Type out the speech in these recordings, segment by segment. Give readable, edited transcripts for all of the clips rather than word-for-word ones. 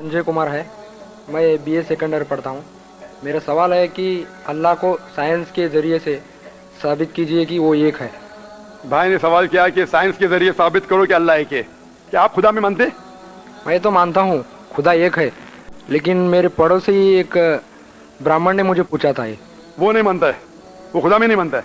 संजय कुमार है। मैं BA second year पढ़ता हूँ। मेरा सवाल है कि अल्लाह को साइंस के ज़रिए से साबित कीजिए कि वो एक है। भाई ने सवाल किया कि साइंस के जरिए साबित करो कि अल्लाह एक है। क्या आप खुदा में मानते? मैं तो मानता हूँ खुदा एक है, लेकिन मेरे पड़ोसी एक ब्राह्मण ने मुझे पूछा था ये। वो नहीं मानता है, वो खुदा में नहीं मानता है।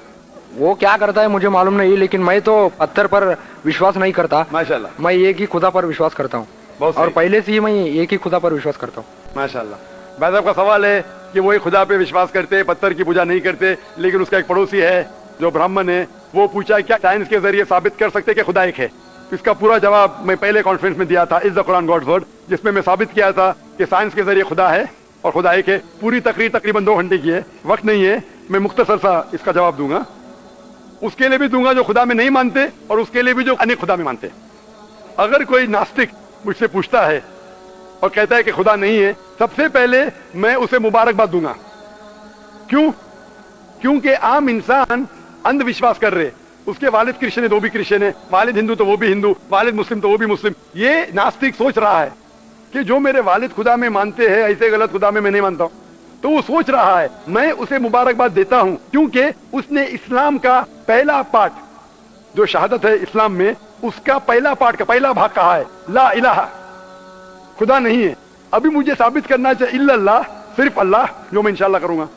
वो क्या करता है मुझे मालूम नहीं, लेकिन मैं तो पत्थर पर विश्वास नहीं करता। माशाल्लाह, मैं एक ही खुदा पर विश्वास करता हूँ, बहुत और सही। पहले से ही मैं एक ही खुदा पर विश्वास करता हूँ। माशाल्लाह। भाई साहब का सवाल है कि वो एक खुदा पे विश्वास करते, पत्थर की पूजा नहीं करते, लेकिन उसका एक पड़ोसी है जो ब्राह्मण है, वो पूछा क्या साइंस के जरिए साबित कर सकते कि खुदा एक है। इसका पूरा जवाब मैं पहले कॉन्फ्रेंस में दिया था, is the Quran God's word, जिसमें मैं साबित किया था कि साइंस के जरिए खुदा है और खुदा एक है। पूरी तकरीर तकरीबन 2 घंटे की है, वक्त नहीं है, मैं मुख्तसर सा इसका जवाब दूंगा। उसके लिए भी दूंगा जो खुदा में नहीं मानते, और उसके लिए भी जो अनेक खुदा में मानते। अगर कोई नास्तिक मुझसे पूछता है और कहता है कि खुदा नहीं है, सबसे पहले मैं उसे मुबारकबाद दूंगा। क्यों? क्योंकि आम इंसान अंधविश्वास कर रहे। उसके वालिद क्रिश्चियन है तो वो भी क्रिश्चियन है, वालिद हिंदू तो वो भी हिंदू, वालिद मुस्लिम तो वो भी मुस्लिम। ये नास्तिक सोच रहा है कि जो मेरे वालिद खुदा में मानते हैं, ऐसे गलत खुदा में मैं नहीं मानता हूं। तो वो सोच रहा है, मैं उसे मुबारकबाद देता हूं, क्योंकि उसने इस्लाम का पहला पार्ट जो शहादत है इस्लाम में, उसका पहला पार्ट का पहला भाग कहा है ला इलाहा, खुदा नहीं है। अभी मुझे साबित करना चाहिए इल्लल्लाह, सिर्फ अल्लाह, जो मैं इंशाल्लाह करूंगा,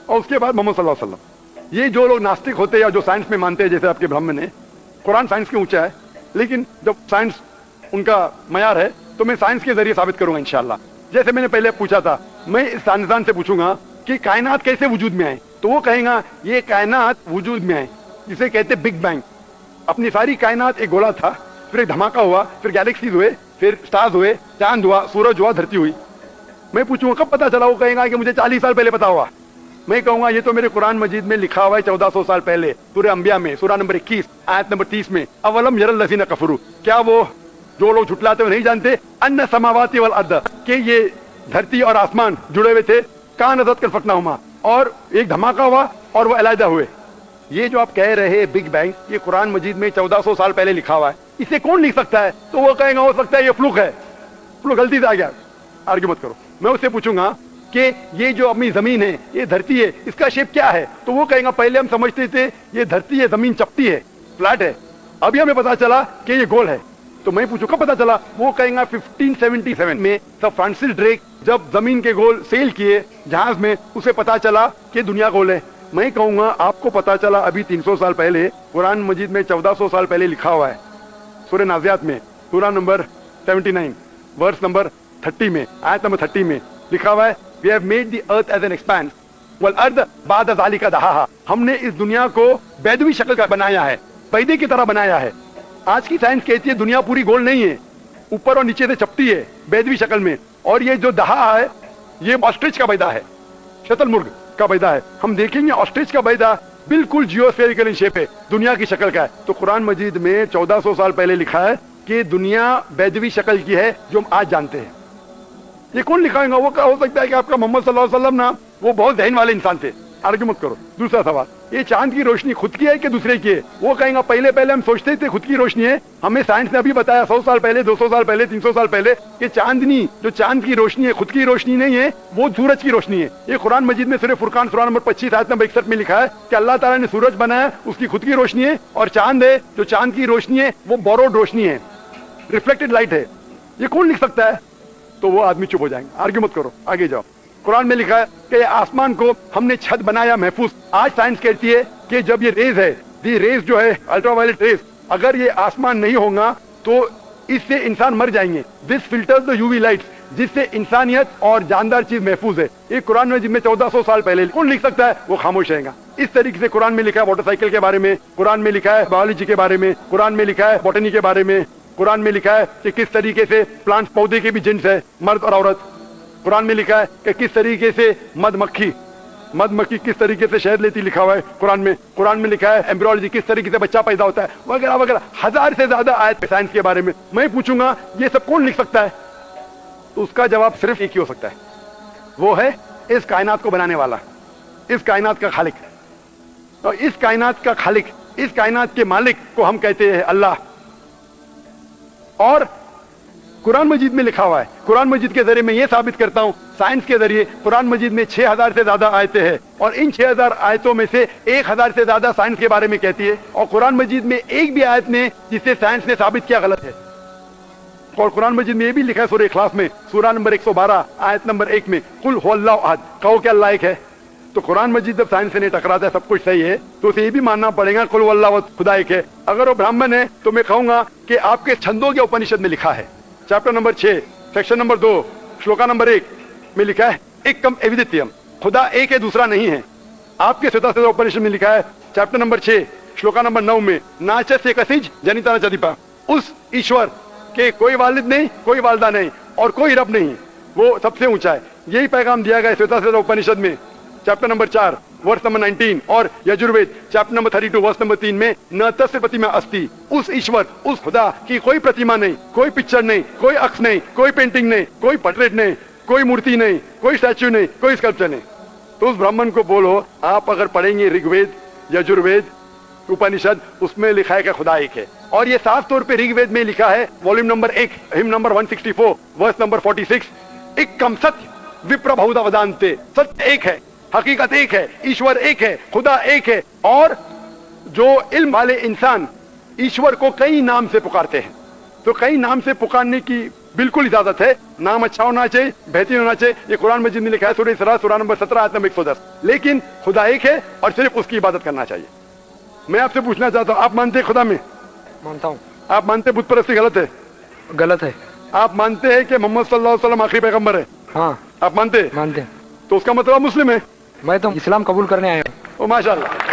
और उसके बाद मोहम्मद सल्लल्लाहु अलैहि वसल्लम। ये जो लोग नास्तिक होते हैं या जो साइंस में मानते हैं, जैसे आपके ब्राह्मण है, कुरान साइंस के ऊंचा है, लेकिन जब साइंस उनका मयार है तो मैं साइंस के जरिए साबित करूंगा इंशाल्लाह। जैसे मैंने पहले पूछा था, मैं इस साइंसदान से पूछूंगा कि कायनात कैसे वजूद में आए, तो वो कहेगा ये कायनात वजूद में आए, जिसे कहते बिग बैंग। अपनी सारी कायनात एक गोला था, फिर एक धमाका हुआ, फिर गैलेक्सीज हुए, फिर स्टार्स हुए, चांद हुआ, सूरज हुआ, धरती हुई। मैं पूछूंगा कब पता चला, वो कहेगा कि मुझे 40 साल पहले पता हुआ। मैं कहूंगा ये तो मेरे कुरान मजीद में लिखा हुआ है 1400 साल पहले, सूरह अंबिया में, सूरह नंबर 21 आयत नंबर 30 में, अवलम यरल लज़ीना कफरू, क्या वो जो लोग झुटलाते हुए नहीं जानते, अन्ना समावाती वल अर्द, कि ये धरती और आसमान जुड़े हुए थे, कान नज़त कल फटनाहुमा, और एक धमाका हुआ और वो अलहदा हुए। ये जो आप कह रहे हैं बिग बैंग, ये कुरान मजीद में 1400 साल पहले लिखा हुआ है, इसे कौन लिख सकता है? तो वो कहेगा हो सकता है ये फ्लूक है, फ्लूक गलती से आ गया। आर्ग्यू मत करो। मैं उससे पूछूंगा कि ये जो अपनी जमीन है, ये धरती है, इसका शेप क्या है? तो वो कहेगा पहले हम समझते थे ये धरती है, जमीन चपटी है, फ्लैट है, अभी हमें पता चला कि ये गोल है। तो मैं पूछू कब पता चला? वो कहेगा 1577 में सर फ्रांसिस ड्रेक जब जमीन के गोल सेल किए जहाज में, उसे पता चला कि दुनिया गोल है। मैं कहूंगा आपको पता चला अभी 300 साल पहले, कुरान मजीद में 1400 साल पहले लिखा हुआ है, सूरह नाज़ियात में, सूरह नंबर 79 वर्स नंबर 30 में, आयत नंबर 30 में लिखा हुआ है, We have made the earth as an expanse, वल अर्द बाद ज़ालिका दहाहा, हमने इस दुनिया को बैदवी शक्ल का बनाया है, पैदे की तरह बनाया है। आज की साइंस कहती है दुनिया पूरी गोल नहीं है, ऊपर और नीचे से चपटी है बैदवी शक्ल में, और ये जो दहा है ये ऑस्ट्रिच का बैदा है, शतुरमुर्ग का बैदा है। हम देखेंगे ऑस्ट्रिच का बैदा बिल्कुल जियोस्फेरिकल इन शेप है, दुनिया की शक्ल का है। तो कुरान मजीद में 1400 साल पहले लिखा है कि दुनिया बैदवी शक्ल की है जो हम आज जानते हैं। ये कौन लिखाएगा? वो हो सकता है कि आपका मोहम्मद सल्लल्लाहु अलैहि वसल्लम ना, वो बहुत ज़हन वाले इंसान थे। आर्ग्यू मत करो। दूसरा सवाल, ये चांद की रोशनी खुद की है कि दूसरे की है? वो कहेगा पहले पहले हम सोचते थे खुद की रोशनी है, हमें साइंस ने अभी बताया 100 साल पहले, 200 साल पहले, 300 साल पहले कि चांदनी, जो चांद की रोशनी है, खुद की रोशनी नहीं है, वो सूरज की रोशनी है। ये कुरान मजीद में सूरह फुरकान सूरह नंबर 25 आयत नंबर 61 में लिखा है कि अल्लाह ताला ने सूरज बनाया, उसकी खुद की रोशनी है, और चांद है, जो चांद की रोशनी है वो बोरोड रोशनी है, रिफ्लेक्टेड लाइट है। ये कौन लिख सकता है? तो वो आदमी चुप हो जाएंगे। आर्ग्यू मत करो, आगे जाओ। कुरान में लिखा है कि आसमान को हमने छत बनाया महफूज। आज साइंस कहती है कि जब ये रेज है, दी रेज जो है अल्ट्रावायलेट रेज, अगर ये आसमान नहीं होगा तो इससे इंसान मर जाएंगे। This filters the UV lights, जिससे इंसानियत और जानदार चीज महफूज है। ये कुरान में जिसमें 1400 साल पहले, कौन लिख सकता है? वो खामोश रहेगा। इस तरीके से कुरान में लिखा है मोटरसाइकिल के बारे में, कुरान में लिखा है बायोलॉजी के बारे में, कुरान में लिखा है बॉटनी के बारे में, कुरान में लिखा है कि किस तरीके से प्लांट्स, पौधे के भी जिन्स है, मर्द और औरत। कुरान में लिखा है कि किस तरीके से मधमक्खी किस तरीके से शहद लेती, लिखा हुआ है कुरान में। कुरान में लिखा है एम्ब्रियोलॉजी, किस तरीके से बच्चा पैदा होता है, वगैरह वगैरह, 1000 से ज्यादा आयत साइंस के बारे में। मैं पूछूंगा ये सब कौन लिख सकता है? तो उसका जवाब सिर्फ एक ही हो सकता है, वो है इस कायनात को बनाने वाला, इस कायनात का खालिक। और इस कायनात का खालिक, इस कायनात के मालिक को हम कहते हैं अल्लाह। और कुरान मजीद में लिखा हुआ है। कुरान मजीद के जरिए मैं ये साबित करता हूँ, साइंस के जरिए कुरान मजीद में 6000 से ज्यादा आयतें हैं और इन 6000 आयतों में से 1000 से ज्यादा साइंस के बारे में कहती है और कुरान मजीद में एक भी आयत ने जिसे साइंस ने साबित किया गलत है। और कुरान मजीद में ये भी लिखा है सूरह इखलास में सूरा नंबर 112 आयत नंबर 1 में, कुल हुवल्लाहु अहद, कहो कि अल्लाह एक है। तो कुरान मजीद जब साइंस से नहीं टकराता है, सब कुछ सही है, तो उसे ये भी मानना पड़ेगा कुल हुवल्लाहु अहद, खुदा एक है। अगर वो ब्राह्मण है तो मैं कहूंगा कि आपके छंदों के उपनिषद में लिखा है, chapter number 6 section number 2 shloka number 1 में लिखा है एकम एविदित्यम, खुदा एक है दूसरा नहीं है। आपके श्वेताश्वतर उपनिषद में लिखा है चैप्टर नंबर 6 श्लोका नंबर 9 में नाच से कसिज जनिता चदीपा, उस ईश्वर के कोई वालिद नहीं, कोई वालदा नहीं और कोई रब नहीं, वो सबसे ऊंचा है। यही पैगाम दिया गया श्वेताश्वतर उपनिषद में चैप्टर नंबर 4 वर्ष नंबर 19 और यजुर्वेद चैप्टर नंबर 32 वर्ष नंबर 3 में न तस्य प्रतिमा अस्ति, उस ईश्वर उस खुदा की कोई प्रतिमा नहीं, कोई पिक्चर नहीं, कोई अक्स नहीं, कोई पेंटिंग नहीं, कोई पोर्ट्रेट नहीं, कोई मूर्ति नहीं, कोई स्टैच्यू नहीं, कोई स्कल्पचर नहीं। तो उस ब्राह्मण को बोलो, आप अगर पढ़ेंगे ऋग्वेद यजुर्वेद उपनिषद, उसमें लिखा है कि खुदा एक है। और ये साफ तौर पे ऋग्वेद में लिखा है volume number 1 hymn number 164 verse number 46, एकम सत्य विप्र बहुधा वदान्ते, सत्य एक है, हकीकत एक है, ईश्वर एक है, खुदा एक है। और जो इल्म वाले इंसान ईश्वर को कई नाम से पुकारते हैं, तो कई नाम से पुकारने की बिल्कुल इजाजत है, नाम अच्छा होना चाहिए, बेहतरीन होना चाहिए। ये कुरान मजीद में लिखा है सूरह इसरा सूरा नंबर 17 आयत नंबर 110। लेकिन खुदा एक है और सिर्फ उसकी इबादत करना चाहिए। मैं आपसे पूछना चाहता हूँ, आप मानते हैं खुदा में? मानता हूँ। आप मानते हैं बुत परस्ती गलत है? गलत है। आप मानते हैं कि मोहम्मद सल्लल्लाहु अलैहि वसल्लम आखिरी पैगंबर है? हाँ। आप मानते हैं? मानते हैं। तो उसका मतलब आप मुस्लिम है? मैं तो इस्लाम कबूल करने आया हूँ। ओ माशाअल्लाह।